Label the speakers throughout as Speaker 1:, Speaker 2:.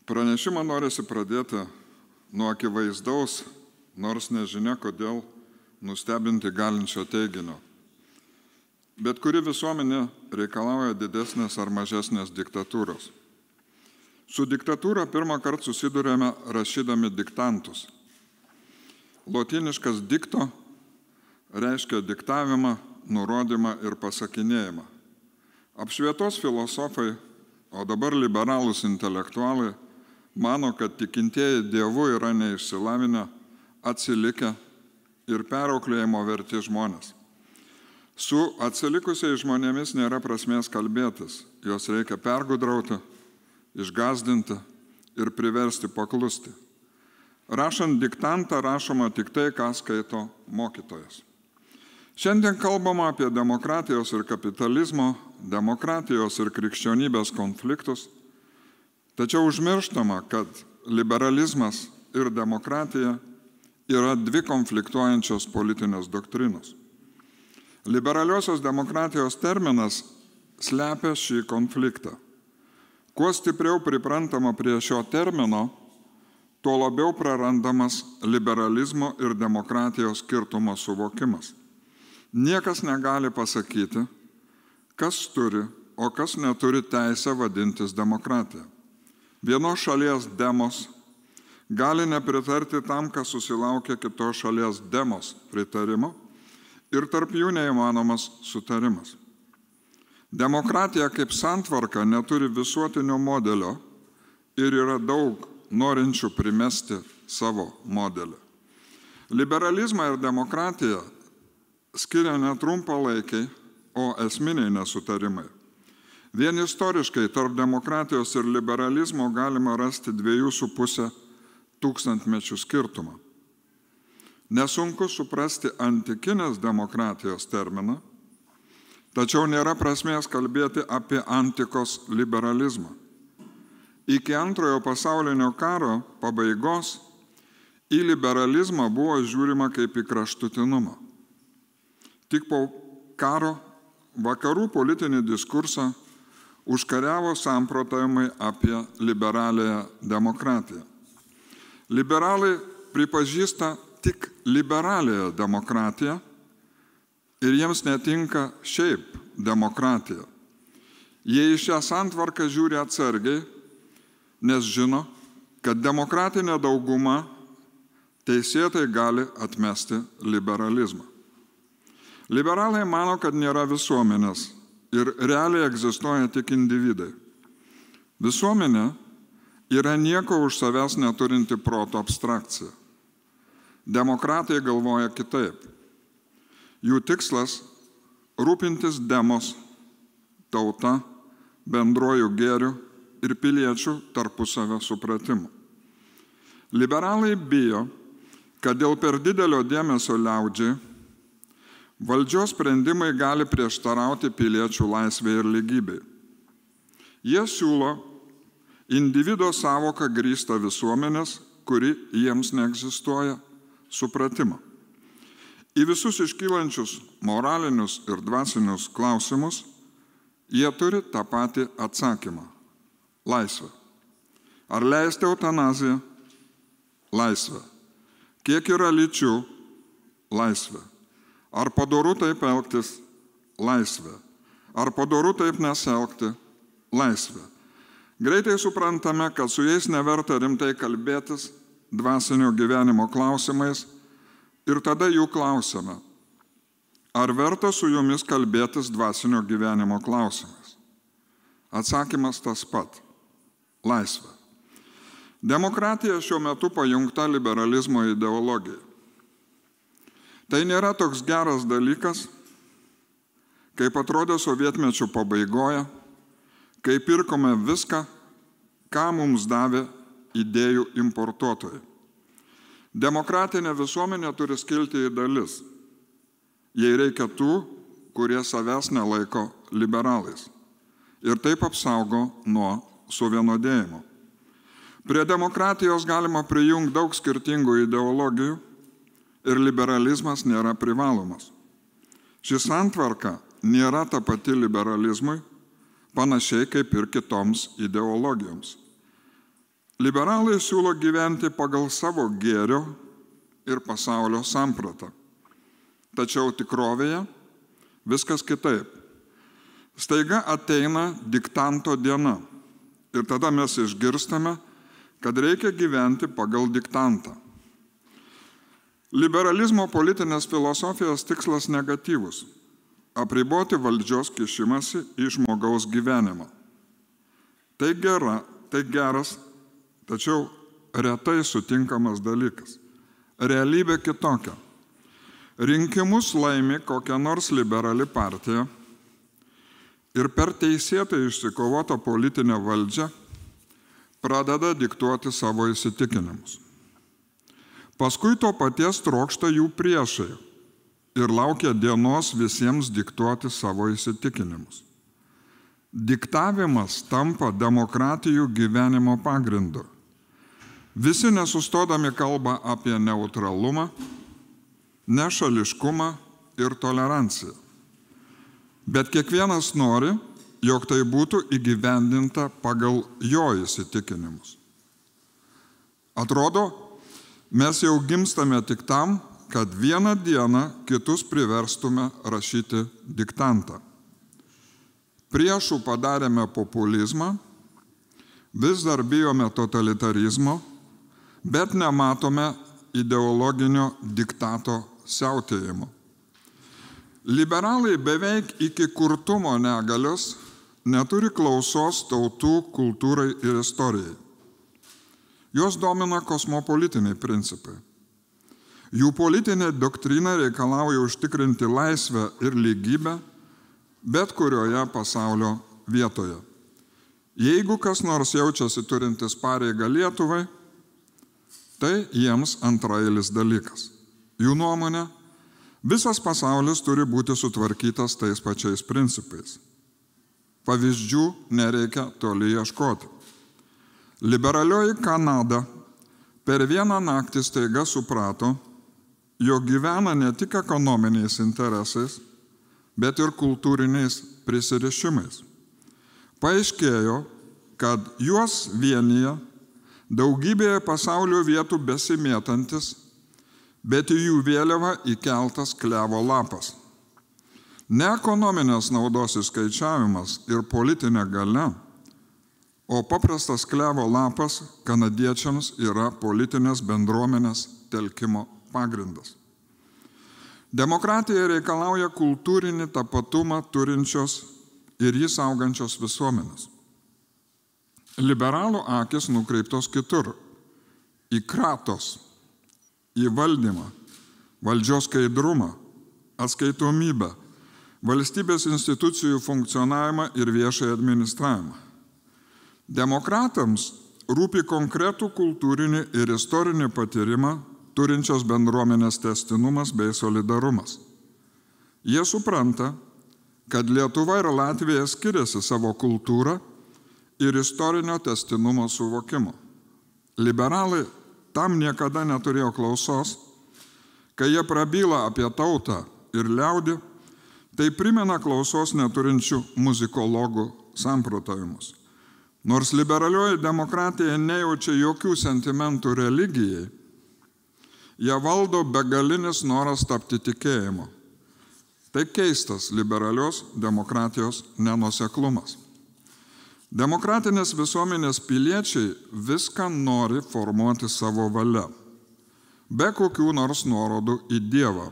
Speaker 1: Pranešimą norisi pradėti nuo akivaizdaus, nors nežinia kodėl, nustebinti galinčio teiginio. Bet kuri visuomenė reikalauja didesnės ar mažesnės diktatūros. Su diktatūra pirmą kartą susidurėme rašydami diktantus. Lotyniškas dikto reiškia diktavimą, nurodymą ir pasakinėjimą. Apšvietos filosofai, o dabar liberalūs intelektualai, mano, kad tikintieji Dievu yra neišsilavinę, atsilikę ir perauklėjimo verti žmonės. Su atsilikusiais žmonėmis nėra prasmės kalbėtis, juos reikia pergudrauti, išgąsdinti ir priversti paklusti. Rašant diktantą rašoma tik tai, ką skaito mokytojas. Šiandien kalbama apie demokratijos ir kapitalizmo, demokratijos ir krikščionybės konfliktus, tačiau užmirštama, kad liberalizmas ir demokratija yra dvi konfliktuojančios politinės doktrinos. Liberaliosios demokratijos terminas slepia šį konfliktą. Kuo stipriau priprantama prie šio termino, tuo labiau prarandamas liberalizmo ir demokratijos skirtumo suvokimas. Niekas negali pasakyti, kas turi, o kas neturi teisę vadintis demokratija. Vienos šalies demos gali nepritarti tam, kas susilaukia kitos šalies demos pritarimo ir tarp jų neįmanomas sutarimas. Demokratija kaip santvarka neturi visuotinio modelio ir yra daug norinčių primesti savo modelį. Liberalizmą ir demokratiją skiria ne trumpalaikiai, o esminiai nesutarimai. Vien istoriškai tarp demokratijos ir liberalizmo galima rasti 2,5 tūkstantmečių skirtumą. Nesunku suprasti antikinės demokratijos terminą, tačiau nėra prasmės kalbėti apie antikos liberalizmą. Iki Antrojo pasaulinio karo pabaigos į liberalizmą buvo žiūrima kaip į kraštutinumą. Tik po karo vakarų politinį diskursą užkariavo samprotavimai apie liberaliąją demokratiją. Liberalai pripažįsta tik liberaliąją demokratiją ir jiems netinka šiaip demokratija. Jie į šią santvarką žiūri atsargiai, nes žino, kad demokratinė dauguma teisėtai gali atmesti liberalizmą. Liberalai mano, kad nėra visuomenės ir realiai egzistuoja tik individai. Visuomenė yra nieko už savęs neturinti proto abstrakcija. Demokratai galvoja kitaip. Jų tikslas – rūpintis demos, tauta, bendruoju gėriu ir piliečių tarpusavio supratimu. Liberalai bijo, kad dėl per didelio dėmesio liaudžiai valdžios sprendimai gali prieštarauti piliečių laisvei ir lygybei. Jie siūlo individo savoką grįstą visuomenės, kuri jiems neegzistuoja, supratimą. Į visus iškylančius moralinius ir dvasinius klausimus jie turi tą patį atsakymą – laisvę. Ar leisti eutanaziją? Laisvę. Kiek yra lyčių? Laisvę. Ar padoru taip elgtis? Laisvė. Ar padoru taip nesielgti? Laisvė. Greitai suprantame, kad su jais neverta rimtai kalbėtis dvasinio gyvenimo klausimais ir tada jų klausime, ar verta su jumis kalbėtis dvasinio gyvenimo klausimais? Atsakymas tas pat – laisvė. Demokratija šiuo metu pajungta liberalizmo ideologijai. Tai nėra toks geras dalykas, kaip atrodė sovietmečių pabaigoje, kai pirkome viską, ką mums davė idėjų importuotojai. Demokratinė visuomenė turi skilti į dalis. Jei reikia tų, kurie savęs nelaiko liberalais. Ir taip apsaugo nuo suvienodėjimo. Prie demokratijos galima prijungti daug skirtingų ideologijų, ir liberalizmas nėra privalomas. Ši santvarka nėra ta pati liberalizmui, panašiai kaip ir kitoms ideologijoms. Liberalai siūlo gyventi pagal savo gėrio ir pasaulio sampratą. Tačiau tikrovėje viskas kitaip. Staiga ateina diktanto diena ir tada mes išgirstame, kad reikia gyventi pagal diktantą. Liberalizmo politinės filosofijos tikslas negatyvus – apriboti valdžios kišimąsi į žmogaus gyvenimą. Tai geras, tačiau retai sutinkamas dalykas. Realybė kitokia. Rinkimus laimi kokia nors liberali partija ir per teisėtai išsikovotą politinę valdžią pradeda diktuoti savo įsitikinimus. Paskui to paties trokšta jų priešai ir laukia dienos visiems diktuoti savo įsitikinimus. Diktavimas tampa demokratijų gyvenimo pagrindu. Visi nesustodami kalba apie neutralumą, nešališkumą ir toleranciją. Bet kiekvienas nori, jog tai būtų įgyvendinta pagal jo įsitikinimus. Atrodo, mes jau gimstame tik tam, kad vieną dieną kitus priverstume rašyti diktantą. Priešų padarėme populizmą, vis dar bijome totalitarizmo, bet nematome ideologinio diktato siautėjimo. Liberalai beveik iki kurtumo negalios neturi klausos tautų, kultūrai ir istorijai. Juos domina kosmopolitiniai principai. Jų politinė doktrina reikalauja užtikrinti laisvę ir lygybę bet kurioje pasaulio vietoje. Jeigu kas nors jaučiasi turintis pareigą Lietuvai, tai jiems antraeilis dalykas. Jų nuomonė, visas pasaulis turi būti sutvarkytas tais pačiais principais. Pavyzdžių nereikia toli ieškoti. Liberalioji Kanada per vieną naktį staiga suprato, jog gyvena ne tik ekonominiais interesais, bet ir kultūriniais prisirišimais. Paaiškėjo, kad juos vienyje daugybėje pasaulio vietų besimėtantis, bet į jų vėliavą įkeltas klevo lapas. Ne ekonominės naudos įskaičiavimas ir politinė galia, o paprastas klevo lapas kanadiečiams yra politinės bendruomenės telkimo pagrindas. Demokratija reikalauja kultūrinį tapatumą turinčios ir jį saugančios visuomenės. Liberalų akis nukreiptos kitur – į kratos, į valdymą, valdžios skaidrumą, atskaitomybę, valstybės institucijų funkcionavimą ir viešąjį administravimą. Demokratams rūpi konkretų kultūrinį ir istorinį patyrimą turinčios bendruomenės tęstinumas bei solidarumas. Jie supranta, kad Lietuva ir Latvija skiriasi savo kultūrą ir istorinio tęstinumo suvokimo. Liberalai tam niekada neturėjo klausos, kai jie prabyla apie tautą ir liaudį, tai primena klausos neturinčių muzikologų samprotavimus. Nors liberalioji demokratija nejaučia jokių sentimentų religijai, jie valdo begalinis noras tapti tikėjimu. Tai keistas liberalios demokratijos nenuoseklumas. Demokratinės visuomenės piliečiai viską nori formuoti savo valia, be kokių nors nuorodų į Dievą.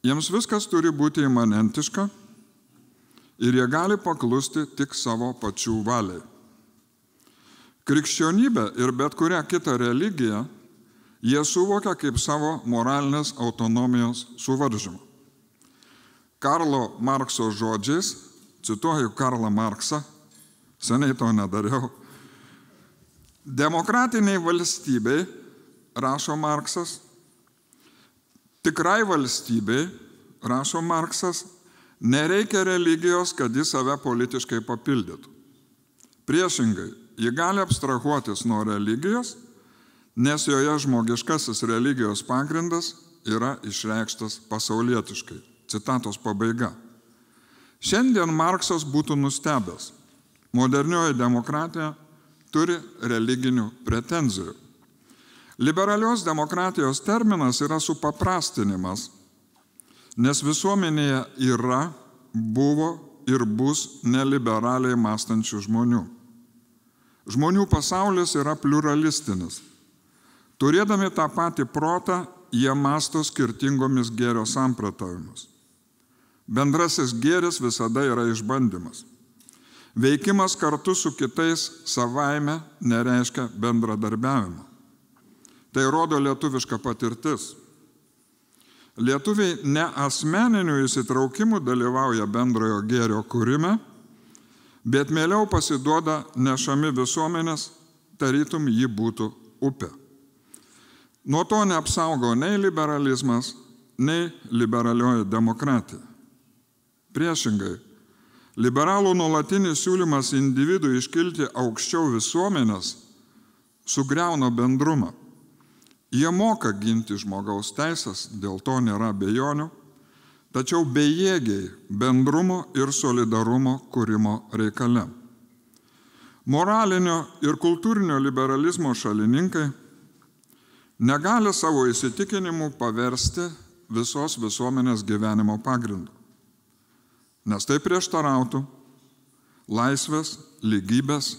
Speaker 1: Jiems viskas turi būti imanentiška ir jie gali paklusti tik savo pačių valiai. Krikščionybę ir bet kurią kitą religiją jie suvokia kaip savo moralinės autonomijos suvaržymą. Karlo Markso žodžiais, cituoju Karlą Marksą, seniai to nedariau, demokratiniai valstybei, rašo Marksas, tikrai valstybei, rašo Marksas, nereikia religijos, kad jis save politiškai papildytų. Priešingai, ji gali abstrahuotis nuo religijos, nes joje žmogiškasis religijos pagrindas yra išreikštas pasaulietiškai. Citatos pabaiga. Šiandien Marksas būtų nustebęs. Modernioji demokratija turi religinių pretenzijų. Liberalios demokratijos terminas yra supaprastinimas, nes visuomenėje yra, buvo ir bus neliberaliai mąstančių žmonių. Žmonių pasaulis yra pluralistinis. Turėdami tą patį protą, jie mąsto skirtingomis gėrio sampratavimus. Bendrasis gėris visada yra išbandymas. Veikimas kartu su kitais savaime nereiškia bendradarbiavimo. Tai rodo lietuviška patirtis. Lietuviai ne asmeninių įsitraukimų dalyvauja bendrojo gėrio kūrime, bet mieliau pasiduoda nešami visuomenės, tarytum ji būtų upė. Nuo to neapsaugo nei liberalizmas, nei liberalioji demokratija. Priešingai, liberalų nuolatinis siūlymas individui iškilti aukščiau visuomenės sugriauna bendrumą. Jie moka ginti žmogaus teisės, dėl to nėra abejonių, tačiau bejėgiai bendrumo ir solidarumo kūrimo reikale. Moralinio ir kultūrinio liberalizmo šalininkai negali savo įsitikinimų paversti visos visuomenės gyvenimo pagrindu, nes tai prieštarautų laisvės, lygybės,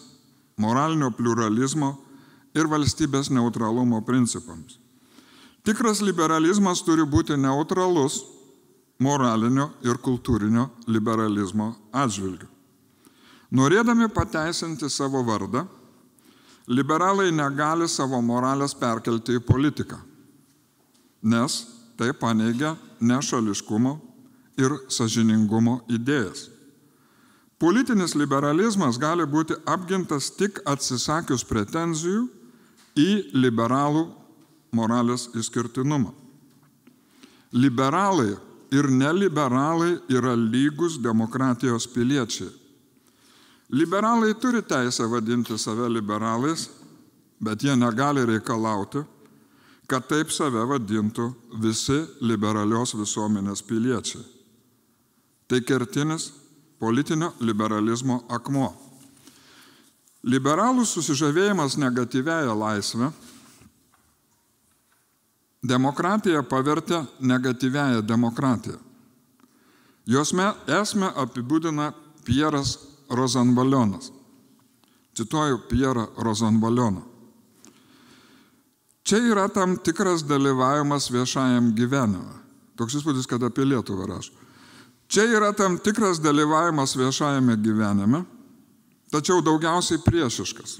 Speaker 1: moralinio pluralizmo ir valstybės neutralumo principams. Tikras liberalizmas turi būti neutralus moralinio ir kultūrinio liberalizmo atžvilgiu. Norėdami pateisinti savo vardą, liberalai negali savo moralės perkelti į politiką, nes tai paneigia nešališkumo ir sąžiningumo idėjas. Politinis liberalizmas gali būti apgintas tik atsisakius pretenzijų į liberalų moralės išskirtinumą. Liberalai ir neliberalai yra lygus demokratijos piliečiai. Liberalai turi teisę vadinti save liberalais, bet jie negali reikalauti, kad taip save vadintų visi liberalios visuomenės piliečiai. Tai kertinis politinio liberalizmo akmuo. Liberalų susižavėjimas negatyviąją laisvę demokratiją pavertė negatyviąją demokratiją. Jos esmę apibūdina Pieras Rozenvalionas. Cituoju Pierą Rozenvalioną. Čia yra tam tikras dalyvavimas viešajam gyvenime. Toks įspūdis, kad apie Lietuvą rašo. Čia yra tam tikras dalyvavimas viešajame gyvenime, tačiau daugiausiai priešiškas.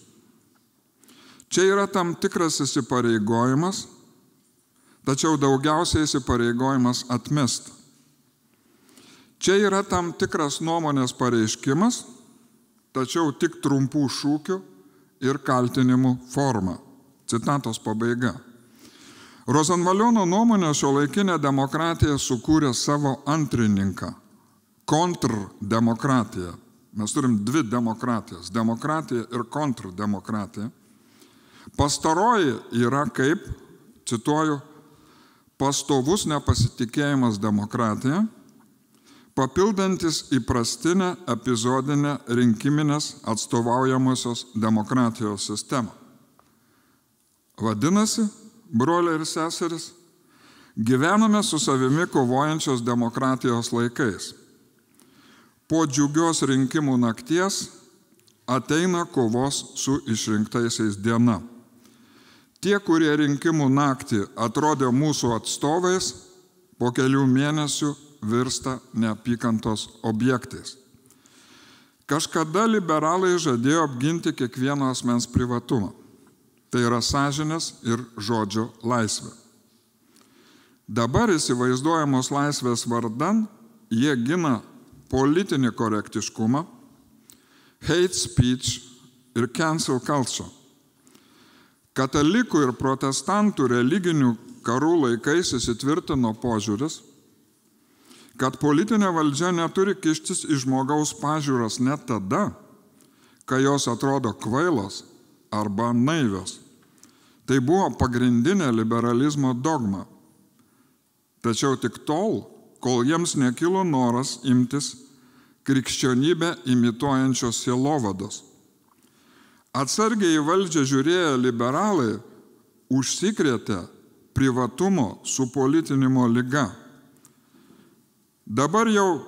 Speaker 1: Čia yra tam tikras įsipareigojimas, tačiau daugiausiai įsipareigojimas atmesti. Čia yra tam tikras nuomonės pareiškimas, tačiau tik trumpų šūkių ir kaltinimų forma. Citatos pabaiga. Rozenvaliono nuomonė šiuolaikinė demokratija sukūrė savo antrininką – kontrdemokratiją. Mes turim dvi demokratijas – demokratija ir kontrdemokratija. Pastaroji yra kaip, cituoju, pastovus nepasitikėjimas demokratija, papildantis įprastinę epizodinę rinkiminės atstovaujamosios demokratijos sistemą. Vadinasi, broliai ir seserys, gyvename su savimi kovojančios demokratijos laikais. Po džiugios rinkimų nakties ateina kovos su išrinktaisiais diena. Tie, kurie rinkimų naktį atrodė mūsų atstovais, po kelių mėnesių virsta neapykantos objektais. Kažkada liberalai žadėjo apginti kiekvieno asmens privatumą. Tai yra sąžinės ir žodžio laisvė. Dabar įsivaizduojamos laisvės vardan jie gina politinį korektiškumą, hate speech ir cancel culture. Katalikų ir protestantų religinių karų laikais įsitvirtino požiūris, kad politinė valdžia neturi kištis į žmogaus pažiūras net tada, kai jos atrodo kvailos arba naivios. Tai buvo pagrindinė liberalizmo dogma. Tačiau tik tol, kol jiems nekilo noras imtis krikščionybę imituojančios sielovados. Atsargiai į valdžią žiūrėję liberalai užsikrėtė privatumo supolitinimo liga. Dabar jau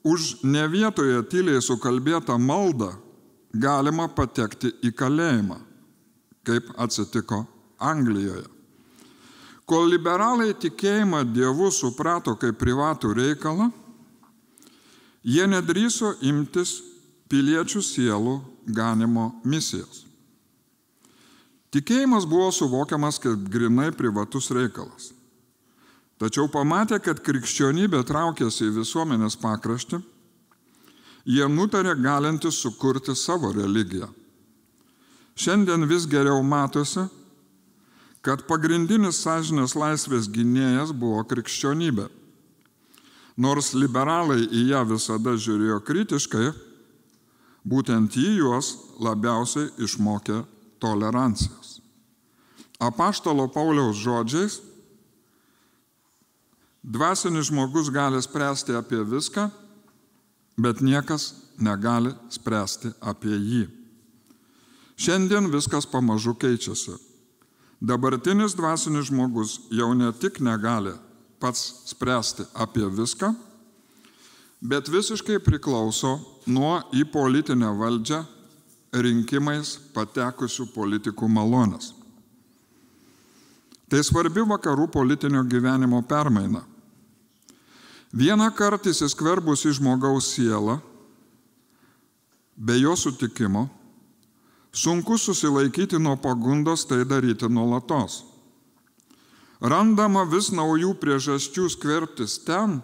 Speaker 1: už ne vietoje tyliai sukalbėtą maldą galima patekti į kalėjimą, kaip atsitiko Anglijoje. Kol liberalai tikėjimą Dievu suprato kaip privatų reikalą, jie nedrįso imtis piliečių sielų ganimo misijos. Tikėjimas buvo suvokiamas kaip grinai privatus reikalas. Tačiau pamatę, kad krikščionybė traukėsi į visuomenės pakraštį, jie nutarė galintys sukurti savo religiją. Šiandien vis geriau matosi, kad pagrindinis sąžinės laisvės gynėjas buvo krikščionybė. Nors liberalai į ją visada žiūrėjo kritiškai, būtent ji juos labiausiai išmokė tolerancijos. Apaštalo Pauliaus žodžiais, dvasinis žmogus gali spręsti apie viską, bet niekas negali spręsti apie jį. Šiandien viskas pamažu keičiasi. Dabartinis dvasinis žmogus jau ne tik negali pats spręsti apie viską, bet visiškai priklauso nuo į politinę valdžią rinkimais patekusių politikų malonės. Tai svarbi vakarų politinio gyvenimo permaina. Vieną kartą įsiskverbus į žmogaus sielą, be jo sutikimo, sunku susilaikyti nuo pagundos tai daryti nuolatos. Randama vis naujų priežasčių skverbtis ten,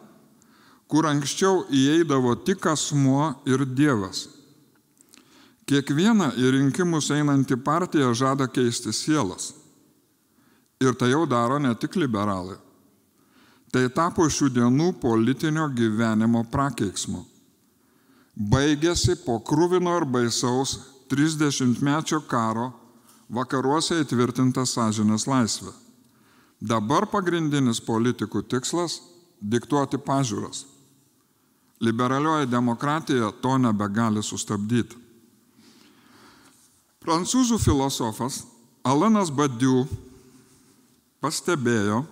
Speaker 1: kur anksčiau įeidavo tik asmuo ir Dievas. Kiekviena į rinkimus einanti partija žada keisti sielas. Ir tai jau daro ne tik liberalai. Tai tapo šių dienų politinio gyvenimo prakeiksmu. Baigėsi po kruvino ir baisaus 30-mečio karo vakaruose įtvirtinta sąžinės laisvė. Dabar pagrindinis politikų tikslas – diktuoti pažiūras. Liberalioji demokratija to nebegali sustabdyti. Prancūzų filosofas Alanas Badiou pastebėjo,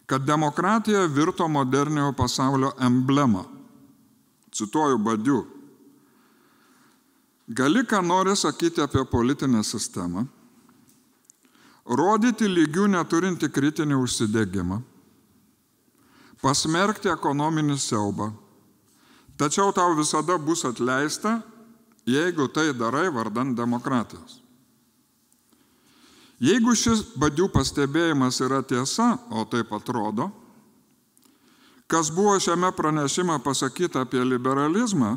Speaker 1: kad demokratija virto moderniojo pasaulio emblema. Cituoju Badiou. Gali ką nori sakyti apie politinę sistemą, rodyti lygių neturinti kritinį užsidegimą, pasmerkti ekonominį siaubą, tačiau tau visada bus atleista, jeigu tai darai vardan demokratijos. Jeigu šis Badiou pastebėjimas yra tiesa, o taip atrodo, kas buvo šiame pranešime pasakyta apie liberalizmą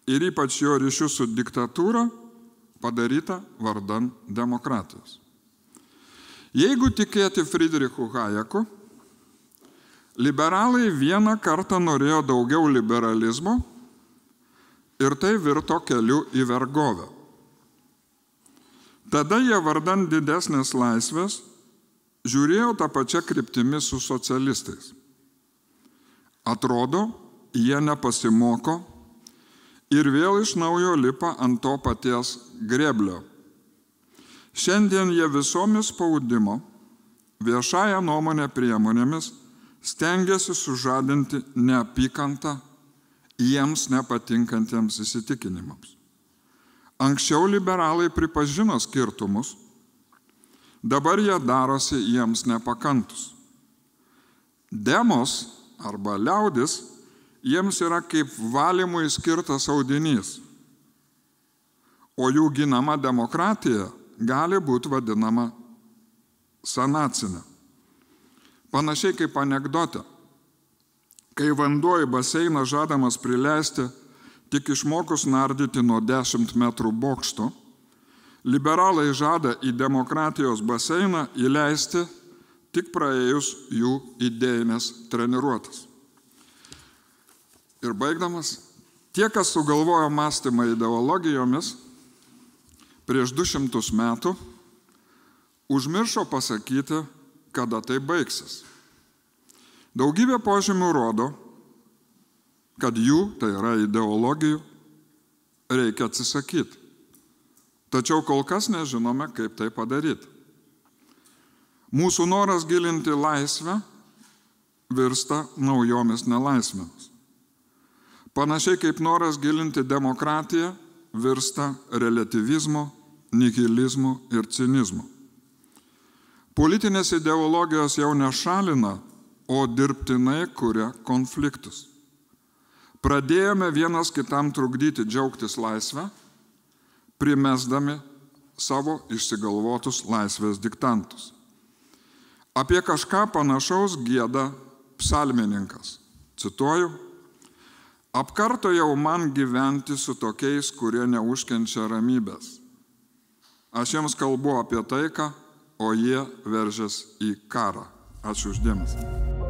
Speaker 1: ir ypač jo ryšius su diktatūra, padaryta vardan demokratijos. Jeigu tikėti Friedrichu Hayeku, liberalai vieną kartą norėjo daugiau liberalizmo ir tai virto keliu į vergovę. Tada jie vardan didesnės laisvės žiūrėjo tą pačią kryptimį su socialistais. Atrodo, jie nepasimoko ir vėl iš naujo lipa ant to paties grėblio. Šiandien jie visomis spaudimo, viešąją nuomonę priemonėmis stengiasi sužadinti neapykantą jiems nepatinkantiems įsitikinimams. Anksčiau liberalai pripažino skirtumus, dabar jie darosi jiems nepakantus. Demos arba liaudis jiems yra kaip valymui skirtas audinys, o jų ginama demokratija gali būti vadinama sanacinė. Panašiai kaip anekdote, kai vanduo į baseiną žadamas prileisti tik išmokus nardyti nuo 10 metrų bokšto, liberalai žada į demokratijos baseiną įleisti tik praėjus jų idėjinės treniruotas. Ir baigdamas, tie, kas sugalvojo mąstymą ideologijomis prieš 200 metų, užmiršo pasakyti, kada tai baigsis. Daugybė požymių rodo, kad jų, tai yra ideologijų, reikia atsisakyti. Tačiau kol kas nežinome, kaip tai padaryti. Mūsų noras gilinti laisvę virsta naujomis nelaisvėmis. Panašiai kaip noras gilinti demokratiją virsta relativizmu, nihilizmu ir cinizmu. Politinės ideologijos jau nešalina, o dirbtinai kuria konfliktus. Pradėjome vienas kitam trukdyti džiaugtis laisvę, primesdami savo išsigalvotus laisvės diktantus. Apie kažką panašaus gieda psalmininkas. Cituoju: apkarto jau man gyventi su tokiais, kurie neužkenčia ramybės. Aš jiems kalbu apie taiką, o jie veržias į karą. Ačiū už dėmesį.